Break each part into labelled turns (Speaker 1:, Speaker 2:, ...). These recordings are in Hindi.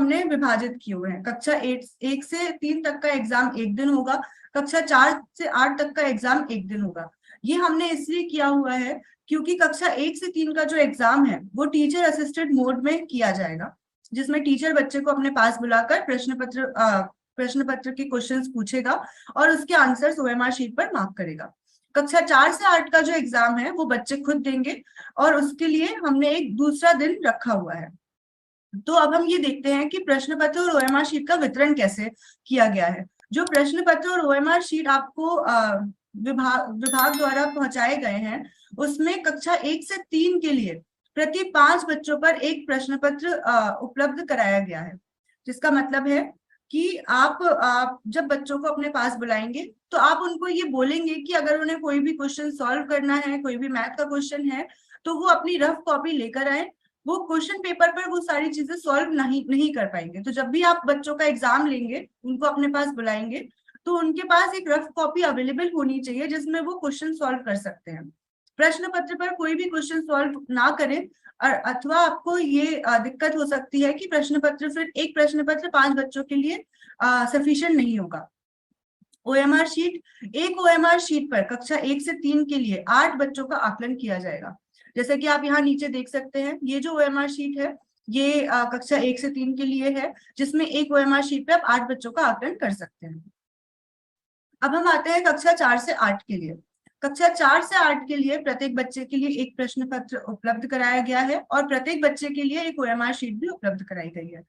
Speaker 1: हमने विभाजित किए हुए हैं। कक्षा 1 से 3 तक का एग्जाम एक दिन होगा, कक्षा 4 से 8 तक का एग्जाम एक दिन होगा। ये हमने इसलिए किया हुआ है क्योंकि कक्षा 1 से 3 का जो एग्जाम है वो टीचर असिस्टेड मोड में किया जाएगा, जिसमें टीचर बच्चे को अपने पास बुलाकर प्रश्न पत्र के क्वेश्चंस पूछेगा और उसके आंसर्स ओएमआर शीट पर मार्क करेगा। कक्षा 4 से 8 का जो एग्जाम है वो बच्चे खुद देंगे और उसके लिए हमने एक दूसरा दिन रखा हुआ है। तो अब हम ये देखते हैं कि प्रश्न पत्र और ओएमआर शीट का वितरण कैसे किया गया है। जो प्रश्न पत्र और ओएमआर शीट आपको विभाग द्वारा पहुंचाए गए हैं, उसमें कक्षा 1 से 3 के लिए प्रति 5 बच्चों पर एक प्रश्न पत्र उपलब्ध कराया गया है। जिसका मतलब है कि आप जब बच्चों को अपने पास बुलाएंगे तो आप उनको ये बोलेंगे कि अगर उन्हें कोई भी क्वेश्चन सॉल्व करना है, कोई भी मैथ का क्वेश्चन है, तो वो अपनी रफ कॉपी लेकर आए। वो क्वेश्चन पेपर पर वो सारी चीजें सॉल्व नहीं कर पाएंगे, तो जब भी आप बच्चों का एग्जाम लेंगे, उनको अपने पास बुलाएंगे, तो उनके पास एक रफ कॉपी अवेलेबल होनी चाहिए जिसमें वो क्वेश्चन सॉल्व कर सकते हैं। प्रश्न पत्र पर कोई भी क्वेश्चन सॉल्व ना करें, अथवा आपको ये दिक्कत हो सकती है कि प्रश्न पत्र फिर एक प्रश्न पत्र 5 बच्चों के लिए सफिशिएंट नहीं होगा। ओएमआर शीट, एक ओएमआर शीट पर कक्षा 1 से 3 के लिए 8 बच्चों का आकलन किया जाएगा। जैसे कि आप यहाँ नीचे देख सकते हैं, ये जो ओएमआर शीट है ये कक्षा 1 से 3 के लिए है, जिसमें एक ओएमआर शीट पे आप 8 बच्चों का आकलन कर सकते हैं। अब हम आते हैं कक्षा 4 से 8 के लिए। कक्षा 4 से 8 के लिए प्रत्येक बच्चे के लिए एक प्रश्न पत्र उपलब्ध कराया गया है और प्रत्येक बच्चे के लिए एक ओएमआर शीट भी उपलब्ध कराई गई है।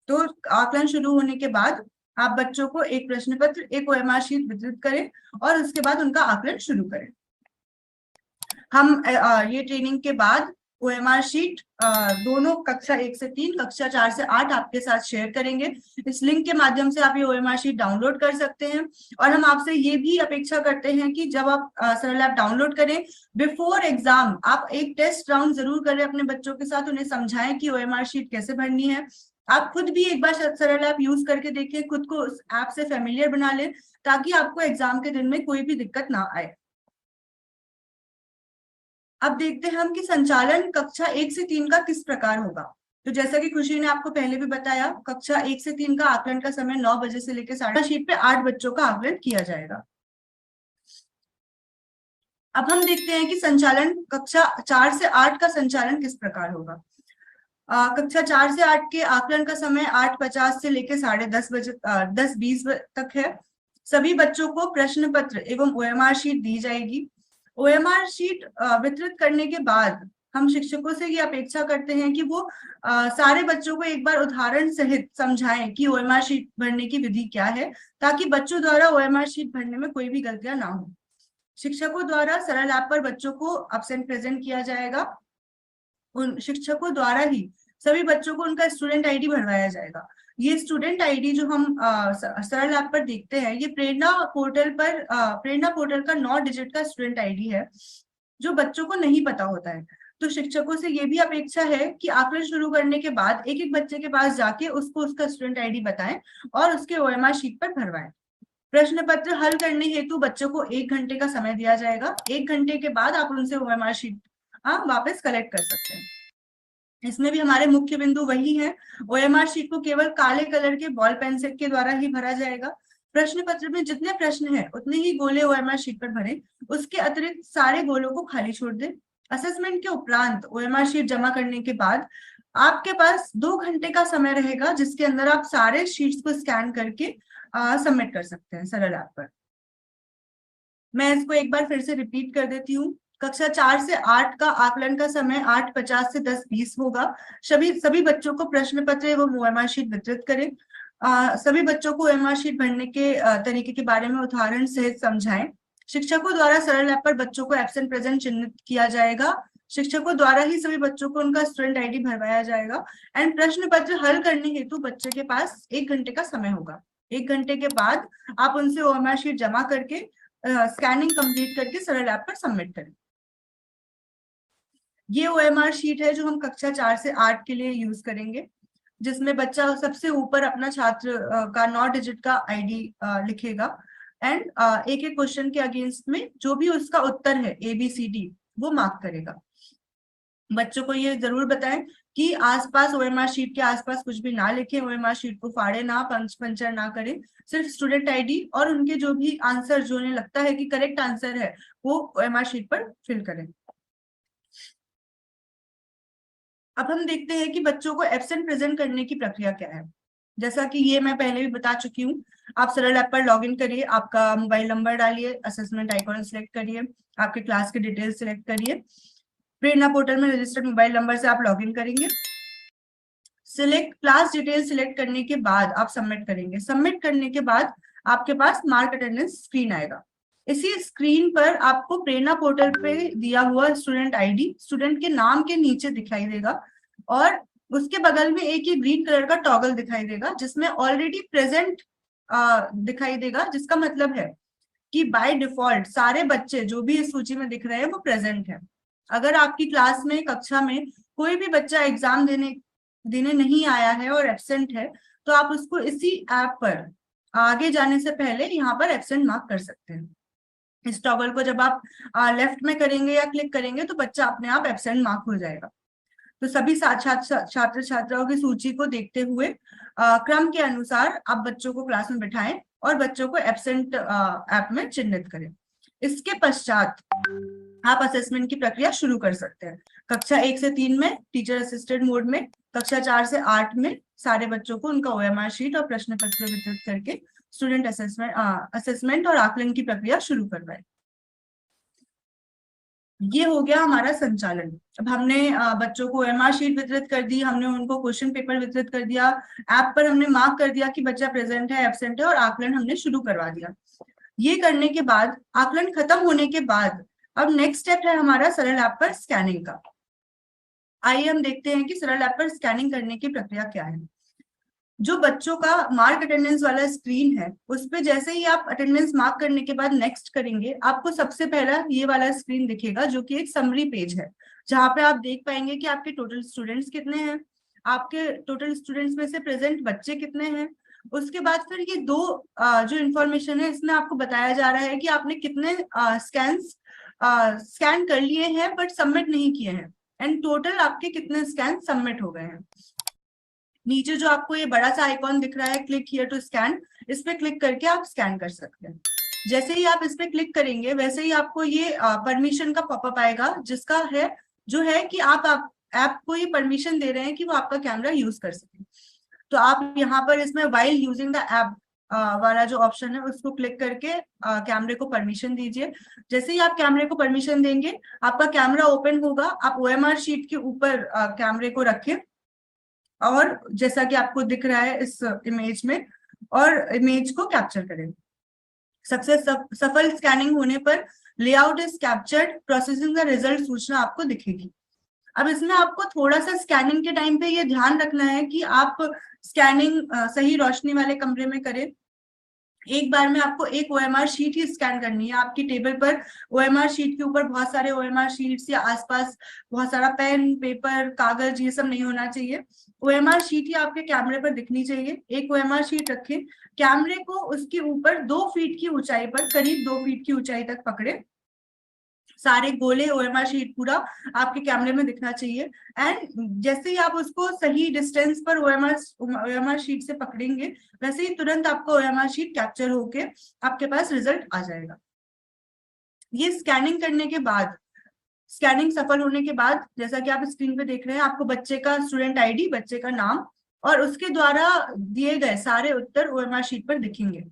Speaker 1: तो आकलन शुरू होने के बाद आप बच्चों को एक प्रश्न पत्र, एक ओएमआर शीट वितरित करें और उसके बाद उनका आकलन शुरू करें। हम ये ट्रेनिंग के बाद ओएमआर शीट दोनों कक्षा 1 से 3, कक्षा 4 से 8 आपके साथ शेयर करेंगे। इस लिंक के माध्यम से आप ये ओएमआर शीट डाउनलोड कर सकते हैं। और हम आपसे ये भी अपेक्षा करते हैं कि जब आप सरल ऐप डाउनलोड करें, बिफोर एग्जाम आप एक टेस्ट राउंड जरूर करें अपने बच्चों के साथ, उन्हें समझाएं कि ओएमआर शीट कैसे भरनी है। आप खुद भी एक बार सरल ऐप यूज करके देखें, खुद को उस ऐप से फेमिलियर बना लें, ताकि आपको एग्जाम के दिन में कोई भी दिक्कत ना आए। अब देखते हैं हम कि संचालन कक्षा 1 से 3 का किस प्रकार होगा। तो जैसा कि खुशी ने आपको पहले भी बताया, कक्षा 1 से 3 का आकलन का समय 9 बजे से लेकर 8:30 शीट पे 8 बच्चों का आकलन किया जाएगा। अब हम देखते हैं कि संचालन कक्षा 4 से 8 का संचालन किस प्रकार होगा। कक्षा 4 से 8 के आकलन का समय 8:50 से लेकर 10:30 बजे 10:20 तक है। सभी बच्चों को प्रश्न पत्र एवं ओएमआर शीट दी जाएगी। ओएमआर शीट वितरित करने के बाद हम शिक्षकों से ये अपेक्षा करते हैं कि वो सारे बच्चों को एक बार उदाहरण सहित समझाएं कि ओएमआर शीट भरने की विधि क्या है, ताकि बच्चों द्वारा ओएमआर शीट भरने में कोई भी गलतियां ना हो। शिक्षकों द्वारा सरल ऐप पर बच्चों को एब्सेंट प्रेजेंट किया जाएगा। उन शिक्षकों द्वारा ही सभी बच्चों को उनका स्टूडेंट आईडी भरवाया जाएगा। ये स्टूडेंट आईडी जो हम सरल ऐप पर देखते हैं, ये प्रेरणा पोर्टल का 9 डिजिट का स्टूडेंट आईडी है, जो बच्चों को नहीं पता होता है। तो शिक्षकों से ये भी अपेक्षा है कि आकलन शुरू करने के बाद एक एक बच्चे के पास जाके उसको उसका स्टूडेंट आईडी बताएं और उसके ओएमआर शीट पर भरवाएं। प्रश्न पत्र हल करने हेतु बच्चों को 1 घंटे का समय दिया जाएगा। 1 घंटे के बाद आप उनसे ओएमआर शीट वापस कलेक्ट कर सकते हैं। इसमें भी हमारे मुख्य बिंदु वही है, ओएमआर शीट को केवल काले कलर के बॉल पेंसिल के द्वारा ही भरा जाएगा। प्रश्न पत्र में जितने प्रश्न हैं उतने ही गोले ओएमआर शीट पर भरें, उसके अतिरिक्त सारे गोलों को खाली छोड़ दें। असेसमेंट के उपरांत ओएमआर शीट जमा करने के बाद आपके पास 2 घंटे का समय रहेगा, जिसके अंदर आप सारे शीट्स को स्कैन करके सबमिट कर सकते हैं सरल ऐप पर। मैं इसको एक बार फिर से रिपीट कर देती हूँ। कक्षा 4 से 8 का आकलन का समय 8:50 से 10:20 होगा। सभी बच्चों को प्रश्न पत्र एवं ओएमआर शीट वितरित करें। सभी बच्चों को ओएमआर शीट भरने के तरीके के बारे में उदाहरण सहित समझाएं। शिक्षकों द्वारा सरल ऐप पर बच्चों को एब्सेंट प्रेजेंट चिन्हित किया जाएगा। शिक्षकों द्वारा ही सभी बच्चों को उनका स्टूडेंट आईडी भरवाया जाएगा। एंड प्रश्न पत्र हल करने हेतु बच्चे के पास 1 घंटे का समय होगा। 1 घंटे के बाद आप उनसे ओएमआर शीट जमा करके स्कैनिंग कंप्लीट करके सरल ऐप पर सबमिट करें। ये ओएमआर शीट है जो हम कक्षा 4 से 8 के लिए यूज करेंगे, जिसमें बच्चा सबसे ऊपर अपना छात्र का 9 डिजिट का आईडी लिखेगा एंड एक एक क्वेश्चन के अगेंस्ट में जो भी उसका उत्तर है ABCD वो मार्क करेगा। बच्चों को ये जरूर बताएं कि आसपास ओएमआर शीट के आसपास कुछ भी ना लिखें, ओएमआर शीट को फाड़े ना, पंचर ना करें, सिर्फ स्टूडेंट आईडी और उनके जो भी आंसर जो उन्हें लगता है कि करेक्ट आंसर है वो ओएमआर शीट पर फिल करें। अब हम देखते हैं कि बच्चों को एब्सेंट प्रेजेंट करने की प्रक्रिया क्या है। जैसा कि ये मैं पहले भी बता चुकी हूँ, आप सरल ऐप पर लॉगिन करिए, आपका मोबाइल नंबर डालिए, असेसमेंट आइकॉन सिलेक्ट करिए, आपके क्लास के डिटेल्स सिलेक्ट करिए, प्रेरणा पोर्टल में रजिस्टर्ड मोबाइल नंबर से आप लॉगिन करेंगे। सिलेक्ट क्लास डिटेल सिलेक्ट करने के बाद आप सबमिट करेंगे। सबमिट करने के बाद आपके पास मार्क अटेंडेंस स्क्रीन आएगा। इसी स्क्रीन पर आपको प्रेरणा पोर्टल पे दिया हुआ स्टूडेंट आईडी स्टूडेंट के नाम के नीचे दिखाई देगा और उसके बगल में एक ही ग्रीन कलर का टॉगल दिखाई देगा जिसमें ऑलरेडी प्रेजेंट दिखाई देगा, जिसका मतलब है कि बाय डिफॉल्ट सारे बच्चे जो भी इस सूची में दिख रहे हैं वो प्रेजेंट है। अगर आपकी क्लास में कक्षा में कोई भी बच्चा एग्जाम देने नहीं आया है और एब्सेंट है तो आप उसको इसी ऐप पर आगे जाने से पहले यहाँ पर एब्सेंट मार्क कर सकते हैं। इस टॉगल को जब आप लेफ्ट में करेंगे या क्लिक करेंगे तो बच्चा अपने आप एब्सेंट मार्क हो जाएगा। तो सभी छात्र छात्राओं की सूची को देखते हुए क्रम के अनुसार आप बच्चों को क्लास में बिठाएं और बच्चों को एब्सेंट ऐप में चिन्हित करें। इसके पश्चात आप असेसमेंट की प्रक्रिया शुरू कर सकते हैं। कक्षा 1 से 3 में टीचर असिस्टेड मोड में, कक्षा 4 से 8 में सारे बच्चों को उनका ओएमआर शीट और प्रश्न पत्र वितरित करके स्टूडेंट असेसमेंट और आकलन की प्रक्रिया शुरू करवाए। ये हो गया हमारा संचालन। अब हमने बच्चों को ओएमआर शीट वितरित कर दी, हमने उनको क्वेश्चन पेपर वितरित कर दिया, ऐप पर हमने मार्क कर दिया कि बच्चा प्रेजेंट है, एब्सेंट है और आकलन हमने शुरू करवा दिया। ये करने के बाद, आकलन खत्म होने के बाद अब नेक्स्ट स्टेप है हमारा सरल ऐप पर स्कैनिंग का। आइए हम देखते हैं कि सरल ऐप पर स्कैनिंग करने की प्रक्रिया क्या है। जो बच्चों का मार्क अटेंडेंस वाला स्क्रीन है उस पे जैसे ही आप अटेंडेंस मार्क करने के बाद नेक्स्ट करेंगे, आपको सबसे पहला ये वाला स्क्रीन दिखेगा जो कि एक समरी पेज है, जहां पे आप देख पाएंगे कि आपके टोटल स्टूडेंट्स कितने हैं, आपके टोटल स्टूडेंट्स में से प्रेजेंट बच्चे कितने हैं। उसके बाद फिर ये दो जो इन्फॉर्मेशन है इसमें आपको बताया जा रहा है कि आपने कितने स्कैन कर लिए हैं बट सबमिट नहीं किए हैं, एंड टोटल आपके कितने स्कैन सबमिट हो गए हैं। नीचे जो आपको ये बड़ा सा आइकॉन दिख रहा है क्लिक हियर टू स्कैन, इस पे क्लिक करके आप स्कैन कर सकते हैं। जैसे ही आप इस पे क्लिक करेंगे वैसे ही आपको ये परमिशन का पॉपअप आएगा जिसका है जो है कि आप ऐप को ये परमिशन दे रहे हैं कि वो आपका कैमरा यूज कर सके। तो आप यहाँ पर इसमें व्हाइल यूजिंग द ऐप वाला जो ऑप्शन है उसको क्लिक करके कैमरे को परमिशन दीजिए। जैसे ही आप कैमरे को परमिशन देंगे आपका कैमरा ओपन होगा, आप ओएमआर शीट के ऊपर कैमरे को रखें और जैसा कि आपको दिख रहा है इस इमेज में, और इमेज को कैप्चर करें। सफल स्कैनिंग होने पर layout is captured, processing the result सूचना आपको दिखेगी। अब इसमें आपको थोड़ा सा स्कैनिंग के टाइम पे ये ध्यान रखना है कि आप स्कैनिंग सही रोशनी वाले कमरे में करें। एक बार में आपको एक ओएमआर शीट ही स्कैन करनी है। आपकी टेबल पर ओएमआर शीट के ऊपर बहुत सारे ओएमआर शीट्स या आसपास बहुत सारा पेन, पेपर, कागज ये सब नहीं होना चाहिए। ओएमआर शीट ही आपके कैमरे पर दिखनी चाहिए। एक ओएमआर शीट रखें, कैमरे को उसके ऊपर 2 फीट की ऊंचाई पर, करीब 2 फीट की ऊंचाई तक पकड़े। सारे गोले ओएमआर शीट पूरा आपके कैमरे में दिखना चाहिए, एंड जैसे ही आप उसको सही डिस्टेंस पर ओएमआर शीट से पकड़ेंगे वैसे ही तुरंत आपको ओएमआर शीट कैप्चर होके आपके पास रिजल्ट आ जाएगा। ये स्कैनिंग करने के बाद, स्कैनिंग सफल होने के बाद जैसा कि आप स्क्रीन पे देख रहे हैं, आपको बच्चे का स्टूडेंट आईडी, बच्चे का नाम और उसके द्वारा दिए गए सारे उत्तर ओएमआर शीट पर दिखेंगे।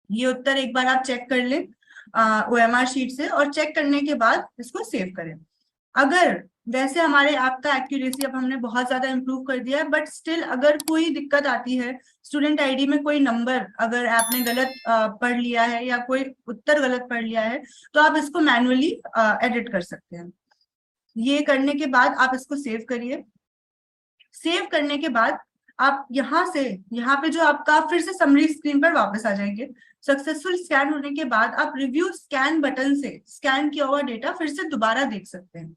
Speaker 1: ये उत्तर एक बार आप चेक कर लें ओएमआर शीट से, और चेक करने के बाद इसको सेव करें। अगर वैसे हमारे ऐप का एक्यूरेसी अब हमने बहुत ज्यादा इंप्रूव कर दिया है, बट स्टिल अगर कोई दिक्कत आती है, स्टूडेंट आईडी में कोई नंबर अगर आपने गलत पढ़ लिया है या कोई उत्तर गलत पढ़ लिया है तो आप इसको मैन्युअली एडिट कर सकते हैं। ये करने के बाद आप इसको सेव करिए। सेव करने के बाद आप यहाँ पे जो आपका फिर से समरी स्क्रीन पर वापस आ जाएंगे। सक्सेसफुल स्कैन होने के बाद आप रिव्यू स्कैन बटन से स्कैन किया हुआ डेटा फिर से दोबारा देख सकते हैं।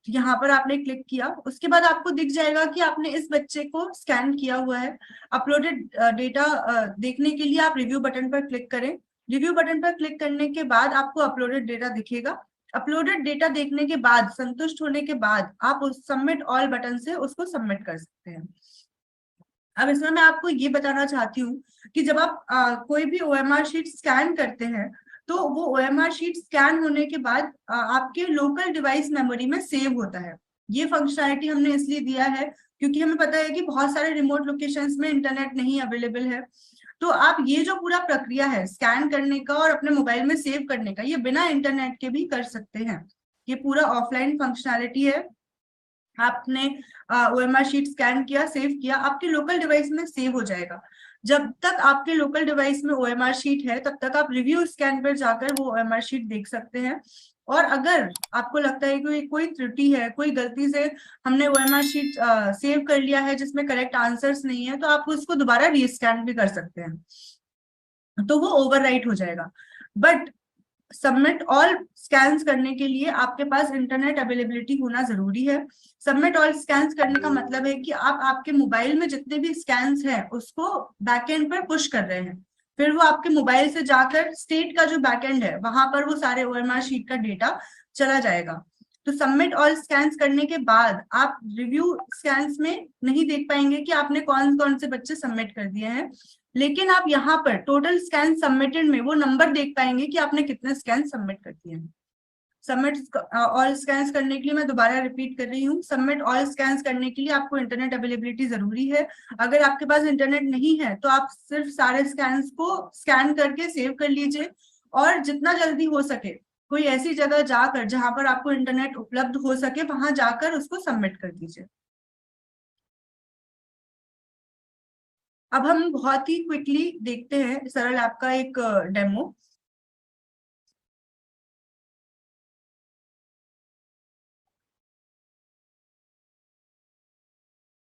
Speaker 1: यहाँ पर आपने क्लिक किया, उसके बाद आपको दिख जाएगा कि आपने इस बच्चे को स्कैन किया हुआ है। अपलोडेड डेटा देखने के लिए आप रिव्यू बटन पर क्लिक करें। रिव्यू बटन पर क्लिक करने के बाद आपको अपलोडेड डेटा दिखेगा। अपलोडेड डेटा देखने के बाद, संतुष्ट होने के बाद आप उस सबमिट ऑल बटन से उसको सबमिट कर सकते हैं। अब इसमें मैं आपको ये बताना चाहती हूँ कि जब आप कोई भी ओएमआर शीट स्कैन करते हैं तो वो ओएमआर शीट स्कैन होने के बाद आपके लोकल डिवाइस मेमोरी में सेव होता है। ये फंक्शनैलिटी हमने इसलिए दिया है क्योंकि हमें पता है कि बहुत सारे रिमोट लोकेशंस में इंटरनेट नहीं अवेलेबल है। तो आप ये जो पूरा प्रक्रिया है स्कैन करने का और अपने मोबाइल में सेव करने का, ये बिना इंटरनेट के भी कर सकते हैं। ये पूरा ऑफलाइन फंक्शनैलिटी है। आपने ओएमआर शीट स्कैन किया, सेव किया, आपके लोकल डिवाइस में सेव हो जाएगा। जब तक आपके लोकल डिवाइस में ओएमआर शीट है तब तक आप रिव्यू स्कैन पर जाकर वो ओएमआर शीट देख सकते हैं। और अगर आपको लगता है कि कोई त्रुटि है, कोई गलती से हमने ओएमआर शीट सेव कर लिया है जिसमें करेक्ट आंसर्स नहीं है, तो आप उसको दोबारा रीस्कैन भी कर सकते हैं, तो वो ओवरराइट हो जाएगा। बट सबमिट ऑल स्कैन्स करने के लिए आपके पास इंटरनेट अवेलेबिलिटी होना जरूरी है। सबमिट ऑल स्कैन्स करने का मतलब है कि आप आपके मोबाइल में जितने भी स्कैन्स हैं उसको बैकएंड पर पुश कर रहे हैं, फिर वो आपके मोबाइल से जाकर स्टेट का जो बैकएंड है वहां पर वो सारे ओएमआर शीट का डेटा चला जाएगा। तो सबमिट ऑल स्कैन्स करने के बाद आप रिव्यू स्कैन्स में नहीं देख पाएंगे कि आपने कौन कौन से बच्चे सबमिट कर दिए हैं, लेकिन आप यहाँ पर टोटल स्कैन सबमिटेड में वो नंबर देख पाएंगे कि आपने कितने स्कैन सबमिट कर दिए हैं। सबमिट ऑल स्कैन्स करने के लिए मैं दोबारा रिपीट कर रही हूँ, सबमिट ऑल स्कैन्स करने के लिए आपको इंटरनेट अवेलेबिलिटी जरूरी है। अगर आपके पास इंटरनेट नहीं है तो आप सिर्फ सारे स्कैन्स को स्कैन करके सेव कर लीजिए, और जितना जल्दी हो सके कोई ऐसी जगह जाकर जहां पर आपको इंटरनेट उपलब्ध हो सके वहां जाकर उसको सबमिट कर दीजिए। अब हम बहुत ही क्विकली देखते हैं सरल ऐप का एक डेमो।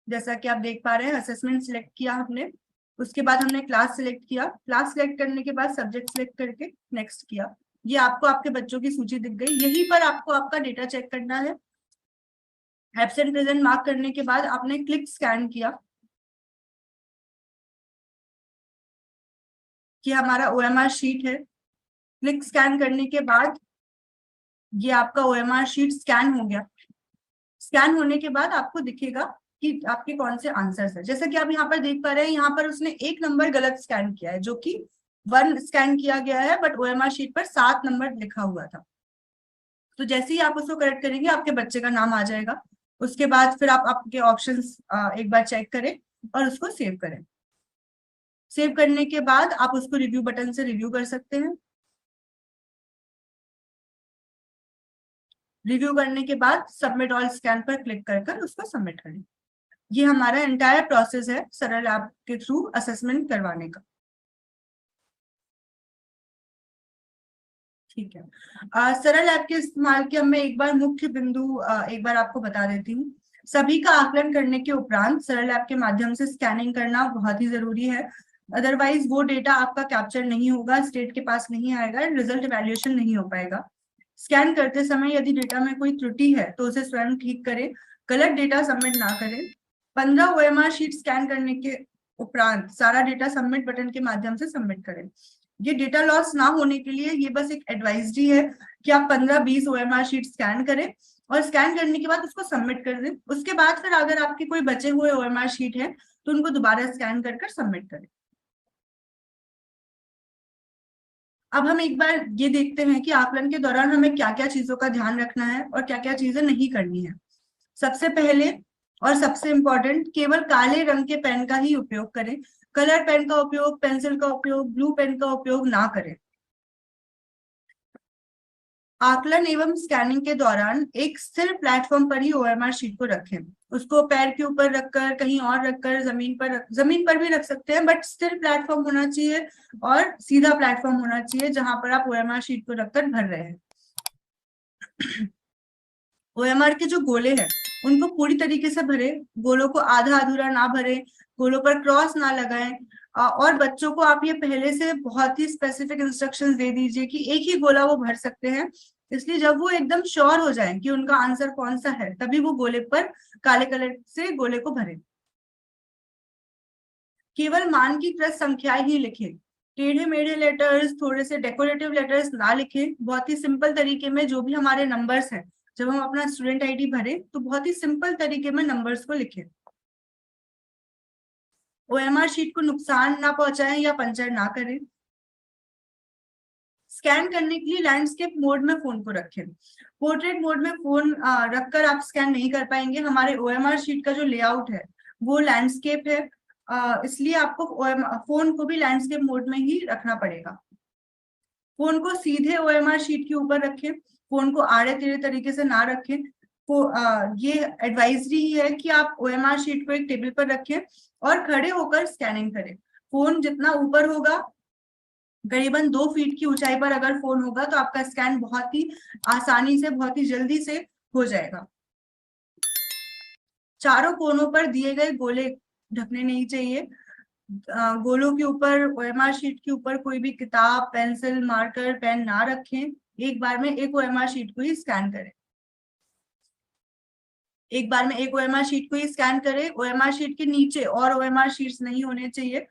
Speaker 1: जैसा कि आप देख पा रहे हैं, असेसमेंट सिलेक्ट किया हमने, उसके बाद हमने क्लास सिलेक्ट किया, क्लास सिलेक्ट करने के बाद सब्जेक्ट सिलेक्ट करके नेक्स्ट किया। ये आपको आपके बच्चों की सूची दिख गई। यहीं पर आपको आपका डेटा चेक करना है। एब्सेंट प्रेजेंट मार्क करने के बाद आपने क्लिक स्कैन किया कि हमारा ओएमआर शीट है। क्लिक स्कैन करने के बाद ये आपका ओएमआर शीट स्कैन हो गया। स्कैन होने के बाद आपको दिखेगा कि आपके कौन से आंसर्स है। जैसा कि आप यहाँ पर देख पा रहे हैं, यहाँ पर उसने एक नंबर गलत स्कैन किया है, जो कि 1 स्कैन किया गया है, बट ओएमआर शीट पर 7 नंबर लिखा हुआ था। तो जैसे ही आप उसको करेक्ट करेंगे आपके बच्चे का नाम आ जाएगा। उसके बाद फिर आप आपके ऑप्शंस एक बार चेक करें और उसको सेव करें। सेव करने के बाद आप उसको रिव्यू बटन से रिव्यू कर सकते हैं। रिव्यू करने के बाद सबमिट ऑल स्कैन पर क्लिक कर उसको सबमिट करें। ये हमारा एंटायर प्रोसेस है सरल ऐप के थ्रू असेसमेंट करवाने का। ठीक है। सरल ऐप के इस्तेमाल के मैं एक बार मुख्य बिंदु एक बार आपको बता देती हूँ। सभी का आकलन करने के उपरांत सरल ऐप के माध्यम से स्कैनिंग करना बहुत ही जरूरी है। अदरवाइज वो डेटा आपका कैप्चर नहीं होगा, स्टेट के पास नहीं आएगा, रिजल्ट इवैल्यूएशन नहीं हो पाएगा। स्कैन करते समय यदि डेटा में कोई त्रुटि है तो उसे स्वयं ठीक करें, गलत डेटा सबमिट ना करें। 15 ओएमआर शीट स्कैन करने के उपरांत सारा डेटा सबमिट बटन के माध्यम से सबमिट करें। ये डेटा लॉस ना होने के लिए ये बस एक एडवाइजरी है कि आप 15-20 ओएमआर शीट स्कैन करें और स्कैन करने के बाद उसको सबमिट कर दें। उसके बाद फिर अगर आपके कोई बचे हुए ओएमआर शीट है तो उनको दोबारा स्कैन कर सबमिट करें। अब हम एक बार ये देखते हैं कि आकलन के दौरान हमें क्या क्या चीजों का ध्यान रखना है और क्या क्या चीजें नहीं करनी है। सबसे पहले और सबसे इम्पोर्टेंट, केवल काले रंग के पेन का ही उपयोग करें। कलर पेन का उपयोग, पेंसिल का उपयोग, ब्लू पेन का उपयोग ना करें। आकलन एवं स्कैनिंग के दौरान एक स्थिर प्लेटफॉर्म पर ही ओएमआर शीट को रखें। उसको पैर के ऊपर रखकर, कहीं और रखकर, जमीन पर भी रख सकते हैं, बट स्थिर प्लेटफॉर्म होना चाहिए और सीधा प्लेटफॉर्म होना चाहिए जहां पर आप ओएमआर शीट को रखकर भर रहे हैं। ओएमआर के जो गोले हैं उनको पूरी तरीके से भरे, गोलों को आधा अधूरा ना भरे, गोलों पर क्रॉस ना लगाएं। और बच्चों को आप ये पहले से बहुत ही स्पेसिफिक इंस्ट्रक्शंस दे दीजिए कि एक ही गोला वो भर सकते हैं। इसलिए जब वो एकदम श्योर हो जाए कि उनका आंसर कौन सा है तभी वो गोले पर काले कलर से गोले को भरे। केवल मानकीकृत संख्याएं ही लिखें। टेढ़े मेढ़े लेटर्स, थोड़े से डेकोरेटिव लेटर्स ना लिखें। बहुत ही सिंपल तरीके में जो भी हमारे नंबर्स हैं, जब हम अपना स्टूडेंट आईडी भरे तो बहुत ही सिंपल तरीके में नंबर्स को लिखें। ओएमआर शीट को नुकसान ना पहुंचाएं या पंचर ना करें। स्कैन करने के लिए लैंडस्केप मोड में फोन को रखें। पोर्ट्रेट मोड में फोन रखकर आप स्कैन नहीं कर पाएंगे। हमारे ओएमआर शीट का जो लेआउट है वो लैंडस्केप है, इसलिए आपको फोन को भी लैंडस्केप मोड में ही रखना पड़ेगा। फोन को सीधे ओएमआर शीट के ऊपर रखें, फोन को आड़े टेढ़े तरीके से ना रखें। ये एडवाइजरी ही है कि आप ओएमआर शीट को एक टेबल पर रखें और खड़े होकर स्कैनिंग करें। फोन जितना ऊपर होगा, करीबन 2 फीट की ऊंचाई पर अगर फोन होगा तो आपका स्कैन बहुत ही आसानी से, बहुत ही जल्दी से हो जाएगा। चारों कोनों पर दिए गए गोले ढकने नहीं चाहिए। गोलों के ऊपर, ओएमआर शीट के ऊपर कोई भी किताब, पेंसिल, मार्कर, पेन ना रखें। एक बार में एक ओएमआर शीट को ही स्कैन करें। एक बार में एक ओएमआर शीट को ही स्कैन करें। ओएमआर शीट के नीचे और ओएमआर शीट्स नहीं होने चाहिए।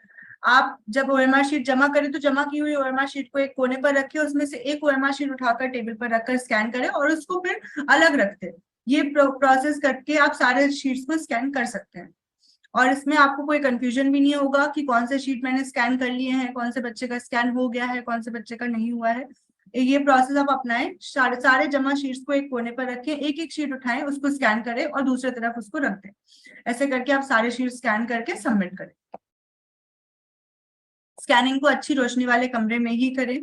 Speaker 1: आप जब ओएमआर शीट जमा करें तो जमा की हुई ओएमआर शीट को एक कोने पर रखें, उसमें से एक ओएमआर शीट उठाकर टेबल पर रखकर स्कैन करें और उसको फिर अलग रख दें। ये प्रोसेस करके आप सारे शीट्स को स्कैन कर सकते हैं और इसमें आपको कोई कंफ्यूजन भी नहीं होगा कि कौन से शीट मैंने स्कैन कर लिए हैं, कौन से बच्चे का स्कैन हो गया है, कौन से बच्चे का नहीं हुआ है। ये प्रोसेस आप अपनाएं। सारे जमा शीट्स को एक कोने पर रखें, एक एक शीट उठाएं, उसको स्कैन करें और दूसरी तरफ उसको रख दें। ऐसे करके आप सारे शीट स्कैन करके सबमिट करें। स्कैनिंग को अच्छी रोशनी वाले कमरे में ही करें।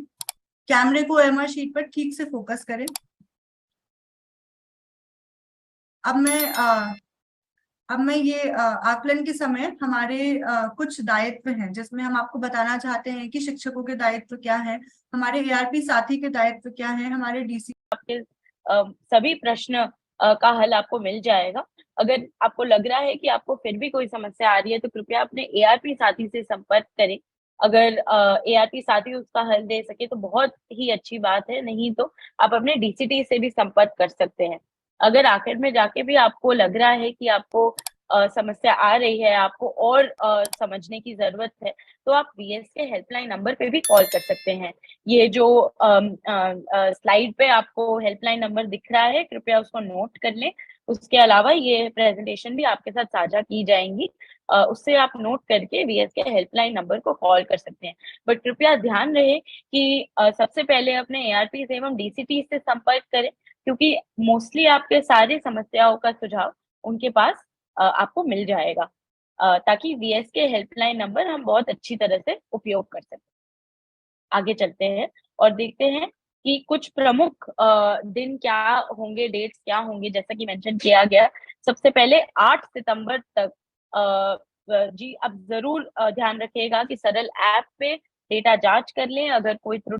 Speaker 1: कैमरे को ओएमआर शीट पर ठीक से फोकस करें। अब मैं ये आकलन के समय हमारे कुछ दायित्व हैं जिसमें हम आपको बताना चाहते हैं कि शिक्षकों के दायित्व क्या है, हमारे एआरपी साथी के दायित्व क्या है, हमारे डीसी।
Speaker 2: आपके सभी प्रश्न का हल आपको मिल जाएगा। अगर आपको लग रहा है कि आपको फिर भी कोई समस्या आ रही है तो कृपया अपने एआरपी साथी से संपर्क करें। अगर एआरपी साथी उसका हल दे सके तो बहुत ही अच्छी बात है, नहीं तो आप अपने डीसीटी से भी संपर्क कर सकते हैं। अगर आखिर में जाके भी आपको लग रहा है कि आपको समस्या आ रही है, आपको और समझने की जरूरत है, तो आप वीएस के हेल्पलाइन नंबर पे भी कॉल कर सकते हैं। ये जो स्लाइड पे आपको हेल्पलाइन नंबर दिख रहा है, कृपया उसको नोट कर लें। उसके अलावा ये प्रेजेंटेशन भी आपके साथ साझा की जाएंगी, उससे आप नोट करके वीएस के हेल्पलाइन नंबर को कॉल कर सकते हैं। बट कृपया ध्यान रहे कि सबसे पहले अपने एआरपी एवं डीसीटी से संपर्क करें, क्योंकि मोस्टली आपके सारी समस्याओं का सुझाव उनके पास आपको मिल जाएगा, ताकि वीएस के हेल्पलाइन नंबर हम बहुत अच्छी तरह से उपयोग कर सकें। आगे चलते हैं और देखते हैं कि कुछ प्रमुख दिन क्या होंगे, डेट्स क्या होंगे। जैसा कि मेंशन किया गया, सबसे पहले 8 सितंबर तक जी अब जरूर ध्यान रखिएगा कि सरल ऐप पे डेटा जांच कर लें। अगर कोई त्रुटि